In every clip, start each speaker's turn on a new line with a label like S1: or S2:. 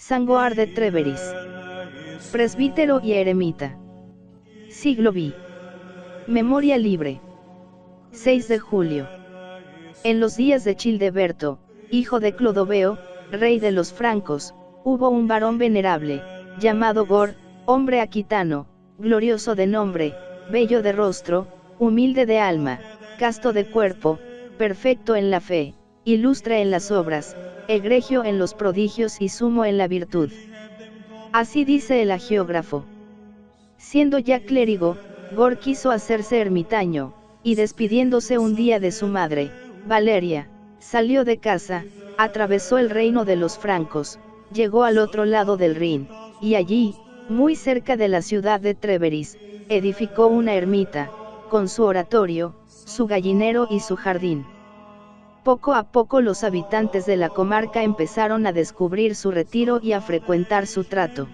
S1: Sangoar de Treveris. Presbítero y eremita. Siglo V. Memoria libre. 6 de julio. En los días de Childeberto, hijo de Clodoveo, rey de los francos, hubo un varón venerable, llamado Gor, hombre aquitano, glorioso de nombre, bello de rostro, humilde de alma, casto de cuerpo, perfecto en la fe, ilustre en las obras, egregio en los prodigios y sumo en la virtud. Así dice el hagiógrafo. Siendo ya clérigo, Gor quiso hacerse ermitaño, y despidiéndose un día de su madre, Valeria, salió de casa, atravesó el reino de los francos, llegó al otro lado del Rin, y allí, muy cerca de la ciudad de Treveris, edificó una ermita, con su oratorio, su gallinero y su jardín. Poco a poco los habitantes de la comarca empezaron a descubrir su retiro y a frecuentar su trato.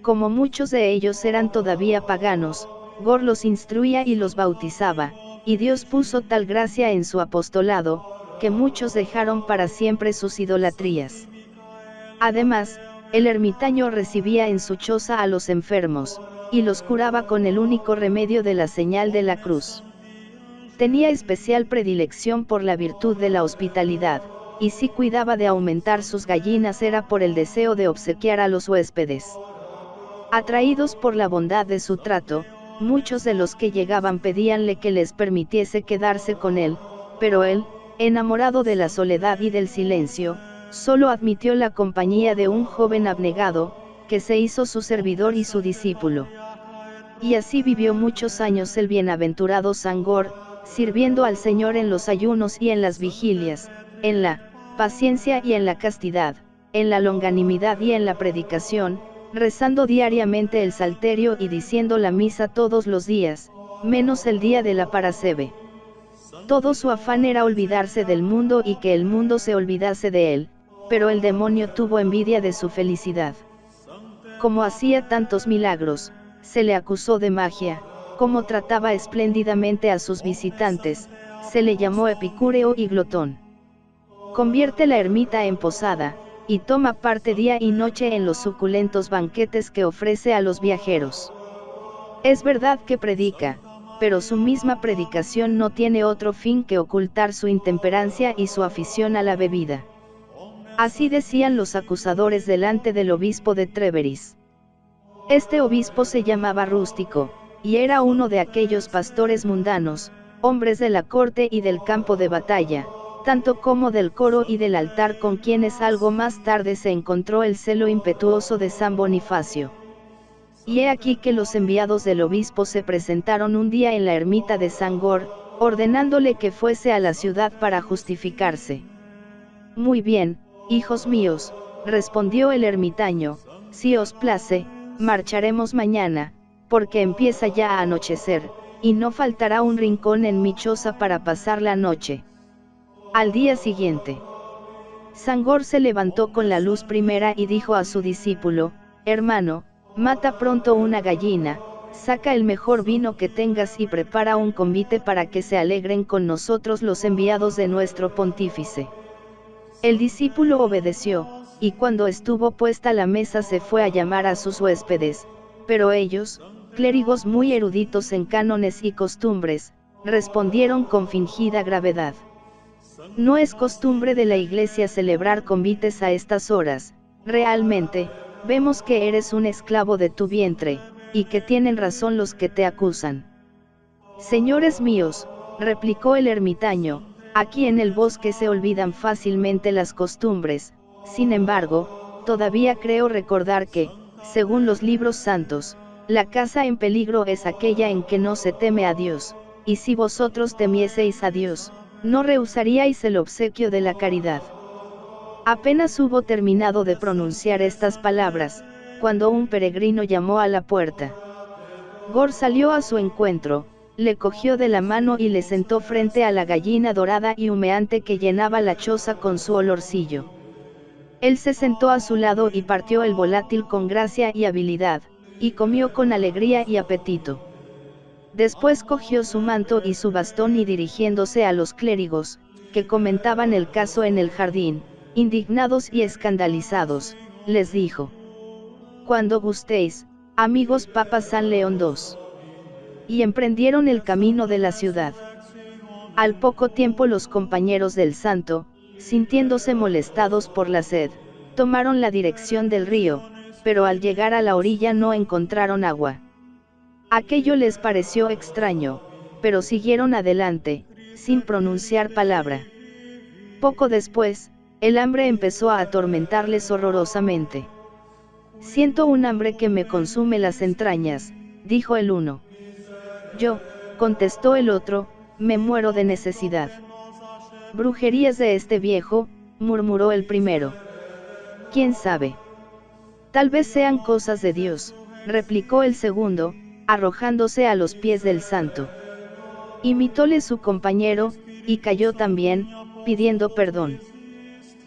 S1: Como muchos de ellos eran todavía paganos, Gor los instruía y los bautizaba, y Dios puso tal gracia en su apostolado, que muchos dejaron para siempre sus idolatrías. Además, el ermitaño recibía en su choza a los enfermos, y los curaba con el único remedio de la señal de la cruz. Tenía especial predilección por la virtud de la hospitalidad, y si cuidaba de aumentar sus gallinas era por el deseo de obsequiar a los huéspedes. Atraídos por la bondad de su trato, muchos de los que llegaban pedíanle que les permitiese quedarse con él, pero él, enamorado de la soledad y del silencio, solo admitió la compañía de un joven abnegado, que se hizo su servidor y su discípulo. Y así vivió muchos años el bienaventurado Sangor, sirviendo al Señor en los ayunos y en las vigilias, en la paciencia y en la castidad, en la longanimidad y en la predicación, rezando diariamente el salterio y diciendo la misa todos los días, menos el día de la parasebe. Todo su afán era olvidarse del mundo y que el mundo se olvidase de él, pero el demonio tuvo envidia de su felicidad. Como hacía tantos milagros, se le acusó de magia, como trataba espléndidamente a sus visitantes, se le llamó epicúreo y glotón. Convierte la ermita en posada, y toma parte día y noche en los suculentos banquetes que ofrece a los viajeros. Es verdad que predica, pero su misma predicación no tiene otro fin que ocultar su intemperancia y su afición a la bebida. Así decían los acusadores delante del obispo de Treveris. Este obispo se llamaba Rústico, y era uno de aquellos pastores mundanos, hombres de la corte y del campo de batalla, tanto como del coro y del altar, con quienes algo más tarde se encontró el celo impetuoso de San Bonifacio. Y he aquí que los enviados del obispo se presentaron un día en la ermita de Sangor, ordenándole que fuese a la ciudad para justificarse. Muy bien, hijos míos, respondió el ermitaño, si os place, marcharemos mañana, porque empieza ya a anochecer, y no faltará un rincón en mi choza para pasar la noche. Al día siguiente, Sangor se levantó con la luz primera y dijo a su discípulo, hermano, mata pronto una gallina, saca el mejor vino que tengas y prepara un convite para que se alegren con nosotros los enviados de nuestro pontífice. El discípulo obedeció, y cuando estuvo puesta la mesa se fue a llamar a sus huéspedes, pero ellos, clérigos muy eruditos en cánones y costumbres, respondieron con fingida gravedad. No es costumbre de la Iglesia celebrar convites a estas horas, realmente, vemos que eres un esclavo de tu vientre, y que tienen razón los que te acusan. Señores míos, replicó el ermitaño, aquí en el bosque se olvidan fácilmente las costumbres, sin embargo, todavía creo recordar que, según los libros santos, la casa en peligro es aquella en que no se teme a Dios, y si vosotros temieseis a Dios, no rehusaríais el obsequio de la caridad. Apenas hubo terminado de pronunciar estas palabras, cuando un peregrino llamó a la puerta. Gor salió a su encuentro, le cogió de la mano y le sentó frente a la gallina dorada y humeante que llenaba la choza con su olorcillo. Él se sentó a su lado y partió el volátil con gracia y habilidad, y comió con alegría y apetito. Después cogió su manto y su bastón y dirigiéndose a los clérigos, que comentaban el caso en el jardín, indignados y escandalizados, les dijo. Cuando gustéis, amigos Papa San León II. Y emprendieron el camino de la ciudad. Al poco tiempo los compañeros del santo, sintiéndose molestados por la sed, tomaron la dirección del río, pero al llegar a la orilla no encontraron agua. Aquello les pareció extraño, pero siguieron adelante, sin pronunciar palabra. Poco después, el hambre empezó a atormentarles horrorosamente. Siento un hambre que me consume las entrañas, dijo el uno. Yo, contestó el otro, me muero de necesidad. Brujerías de este viejo, murmuró el primero. ¿Quién sabe? Tal vez sean cosas de Dios, replicó el segundo, arrojándose a los pies del santo. Imitóle su compañero, y cayó también, pidiendo perdón.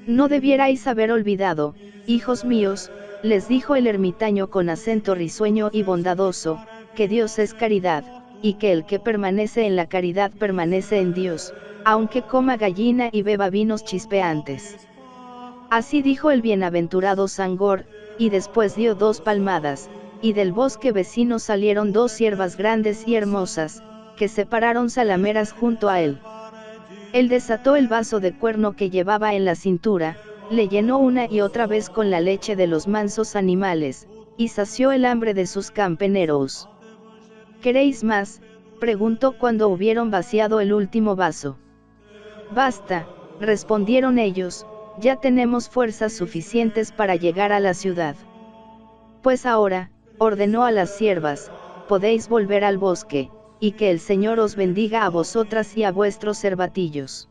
S1: No debierais haber olvidado, hijos míos, les dijo el ermitaño con acento risueño y bondadoso, que Dios es caridad, y que el que permanece en la caridad permanece en Dios, aunque coma gallina y beba vinos chispeantes. Así dijo el bienaventurado Sangor, y después dio 2 palmadas, y del bosque vecino salieron 2 ciervas grandes y hermosas, que se pararon salameras junto a él. Él desató el vaso de cuerno que llevaba en la cintura, le llenó una y otra vez con la leche de los mansos animales, y sació el hambre de sus campeneros. ¿Queréis más?, preguntó cuando hubieron vaciado el último vaso. Basta, respondieron ellos, ya tenemos fuerzas suficientes para llegar a la ciudad. Pues ahora, ordenó a las siervas, podéis volver al bosque, y que el Señor os bendiga a vosotras y a vuestros cervatillos.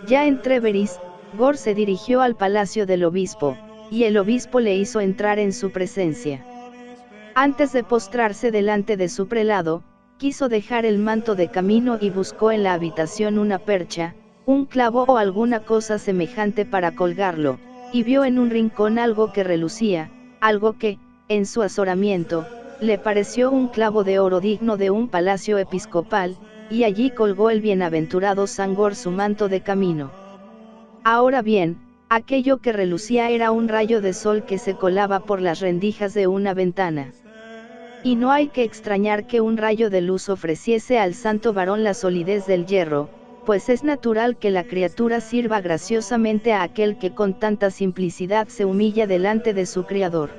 S1: Ya en Tréveris, Gor se dirigió al palacio del obispo, y el obispo le hizo entrar en su presencia. Antes de postrarse delante de su prelado, quiso dejar el manto de camino y buscó en la habitación una percha, un clavo o alguna cosa semejante para colgarlo, y vio en un rincón algo que relucía, algo que, en su azoramiento, le pareció un clavo de oro digno de un palacio episcopal, y allí colgó el bienaventurado Sangor su manto de camino. Ahora bien, aquello que relucía era un rayo de sol que se colaba por las rendijas de una ventana. Y no hay que extrañar que un rayo de luz ofreciese al santo varón la solidez del hierro, pues es natural que la criatura sirva graciosamente a aquel que con tanta simplicidad se humilla delante de su Criador.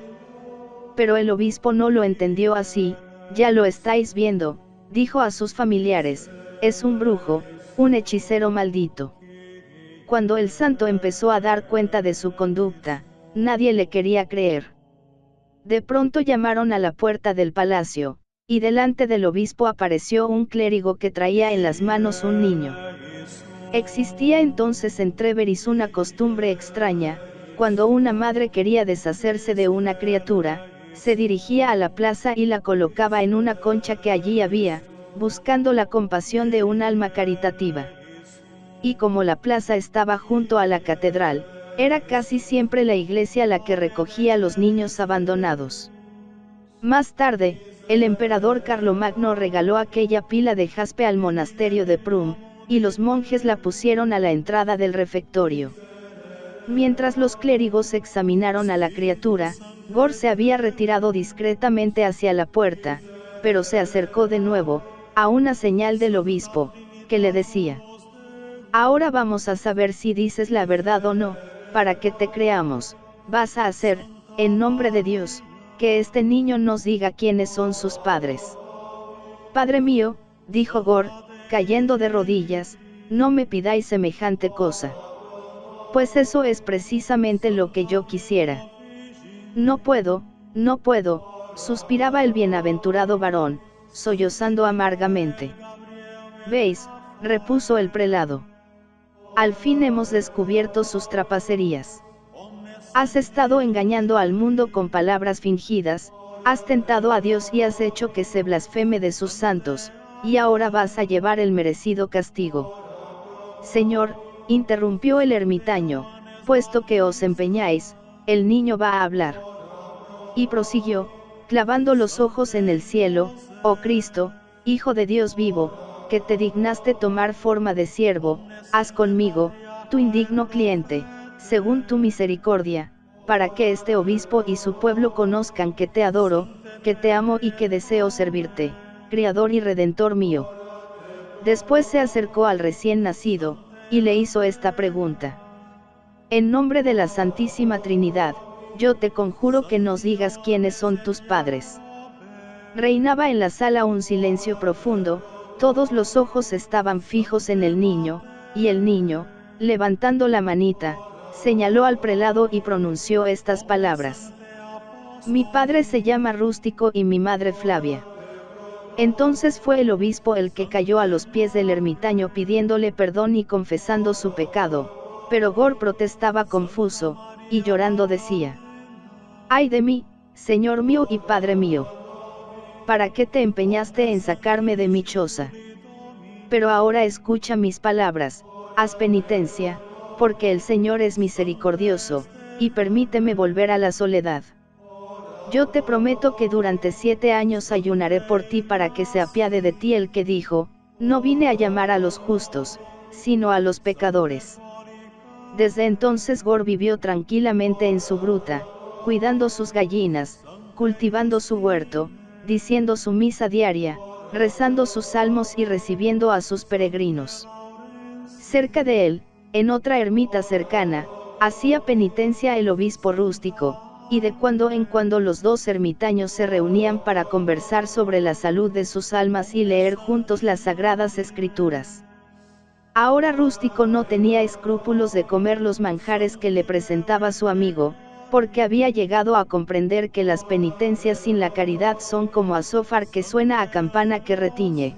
S1: Pero el obispo no lo entendió así, ya lo estáis viendo, dijo a sus familiares, es un brujo, un hechicero maldito. Cuando el santo empezó a dar cuenta de su conducta, nadie le quería creer. De pronto llamaron a la puerta del palacio, y delante del obispo apareció un clérigo que traía en las manos un niño. Existía entonces en Tréveris una costumbre extraña, cuando una madre quería deshacerse de una criatura, se dirigía a la plaza y la colocaba en una concha que allí había, buscando la compasión de un alma caritativa. Y como la plaza estaba junto a la catedral, era casi siempre la iglesia la que recogía a los niños abandonados. Más tarde, el emperador Carlomagno regaló aquella pila de jaspe al monasterio de Prum, y los monjes la pusieron a la entrada del refectorio. Mientras los clérigos examinaron a la criatura, Gor se había retirado discretamente hacia la puerta, pero se acercó de nuevo, a una señal del obispo, que le decía: ahora vamos a saber si dices la verdad o no, para que te creamos, vas a hacer, en nombre de Dios, que este niño nos diga quiénes son sus padres. Padre mío, dijo Gor, cayendo de rodillas, no me pidáis semejante cosa. Pues eso es precisamente lo que yo quisiera. No puedo, suspiraba el bienaventurado varón, sollozando amargamente. ¿Veis?, repuso el prelado. Al fin hemos descubierto sus trapacerías. Has estado engañando al mundo con palabras fingidas, has tentado a Dios y has hecho que se blasfeme de sus santos, y ahora vas a llevar el merecido castigo. Señor, interrumpió el ermitaño, puesto que os empeñáis, el niño va a hablar. Y prosiguió, clavando los ojos en el cielo, oh Cristo, Hijo de Dios vivo, que te dignaste tomar forma de siervo, haz conmigo, tu indigno cliente, según tu misericordia, para que este obispo y su pueblo conozcan que te adoro, que te amo y que deseo servirte, Criador y Redentor mío. Después se acercó al recién nacido, y le hizo esta pregunta. En nombre de la Santísima Trinidad, yo te conjuro que nos digas quiénes son tus padres. Reinaba en la sala un silencio profundo, todos los ojos estaban fijos en el niño, y el niño, levantando la manita, señaló al prelado y pronunció estas palabras. Mi padre se llama Rústico y mi madre Flavia. Entonces fue el obispo el que cayó a los pies del ermitaño pidiéndole perdón y confesando su pecado, pero Gor protestaba confuso, y llorando decía: ¡Ay de mí, Señor mío y Padre mío! ¿Para qué te empeñaste en sacarme de mi choza? Pero ahora escucha mis palabras, haz penitencia, porque el Señor es misericordioso, y permíteme volver a la soledad. Yo te prometo que durante 7 años ayunaré por ti para que se apiade de ti el que dijo, no vine a llamar a los justos, sino a los pecadores. Desde entonces Gor vivió tranquilamente en su gruta, cuidando sus gallinas, cultivando su huerto, diciendo su misa diaria, rezando sus salmos y recibiendo a sus peregrinos. Cerca de él, en otra ermita cercana, hacía penitencia el obispo Rústico, y de cuando en cuando los dos ermitaños se reunían para conversar sobre la salud de sus almas y leer juntos las sagradas escrituras. Ahora Rústico no tenía escrúpulos de comer los manjares que le presentaba su amigo, porque había llegado a comprender que las penitencias sin la caridad son como azófar que suena a campana que retiñe.